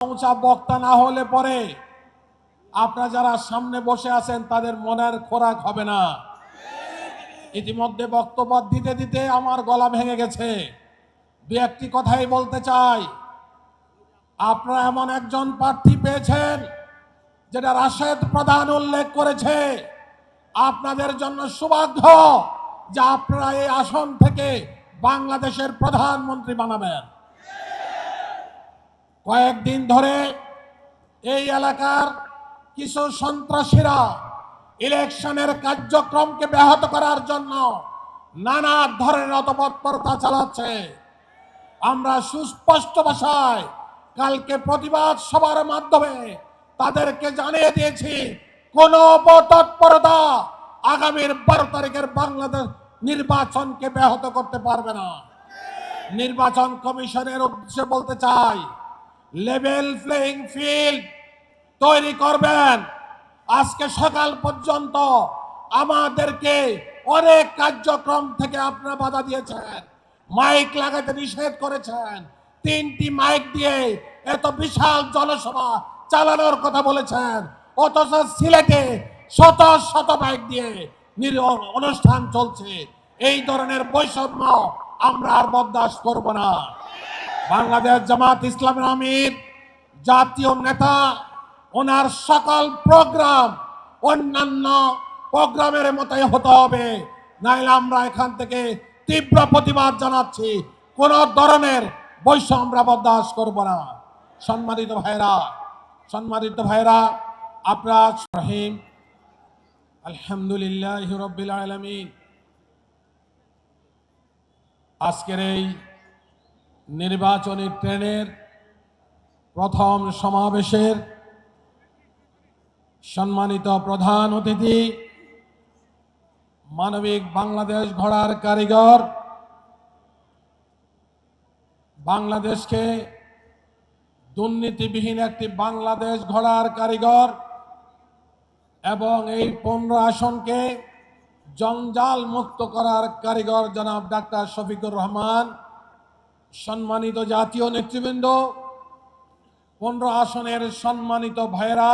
উঁচা বক্তা না হলে পরে আপনারা যারা সামনে বসে আছেন তাদের মনের খোরাক হবে না। ইতিমধ্যে বক্তব্য দিতে দিতে আমার গলা ভেঙে গেছে। দু একটি কথাই বলতে চাই। আপনারা এমন একজন প্রার্থী পেয়েছেন যেটা রাশেদ প্রধান উল্লেখ করেছে। আপনাদের জন্য সৌভাগ্য যে আপনারা এই আসন থেকে বাংলাদেশের প্রধানমন্ত্রী বানাবেন। কয়েকদিন ধরে এই এলাকার কিছু সন্ত্রাসীরা ইলেকশনের কার্যক্রমকে ব্যাহত করার জন্য নানা ধরনের অতৎপরতা চালাচ্ছে। আমরা সুস্পষ্ট ভাষায় কালকে প্রতিবাদ সভার মাধ্যমে তাদেরকে জানিয়ে দিয়েছি, কোন তৎপরতা আগামীর 12 তারিখের বাংলাদেশ নির্বাচনকে ব্যাহত করতে পারবে না। নির্বাচন কমিশনের উদ্দেশ্যে বলতে চাই, লেভেল প্লেইং ফিল্ড তৈরি করবেন। আজকে সকাল পর্যন্ত আমাদেরকে অনেক কার্যক্রম থেকে আপনারা বাধা দিয়েছেন, মাইক লাগাতে নিষেধ করেছেন, 3টি মাইক দিয়ে এত বিশাল জনসভা চালানোর কথা বলেছেন, অথচ সিলেটে শত শত মাইক দিয়ে অনুষ্ঠান চলছে। এই ধরনের বৈষম্য আমরা আর বরদাস্ত করব না। বাংলাদেশ জামাত ইসলামের আমির, জাতীয় নেতা, ওনার সকল প্রোগ্রাম অন্যান্য প্রোগ্রামের মতোই হতে হবে, নাইলে আমরা এখান থেকে তীব্র প্রতিবাদ জানাচ্ছি। কোন ধরনের বৈষম্য আমরা বরদাস্ত করব না। সম্মানিত ভাইরা, আপনারা রহিম, আলহামদুলিল্লাহ রাব্বিল আলামিন। আজকের এই নির্বাচনী ট্রেনের প্রথম সমাবেশের সম্মানিত প্রধান অতিথি, মানবিক বাংলাদেশ গড়ার কারিগর, বাংলাদেশকে দুর্নীতিবিহীন একটি বাংলাদেশ গড়ার কারিগর এবং এই 15 আসনকে জঞ্জাল মুক্ত করার কারিগর জনাব ডাক্তার শফিকুর রহমান, সম্মানিত জাতীয় নেতৃবৃন্দ, 15 আসনের সম্মানিত ভাইয়েরা,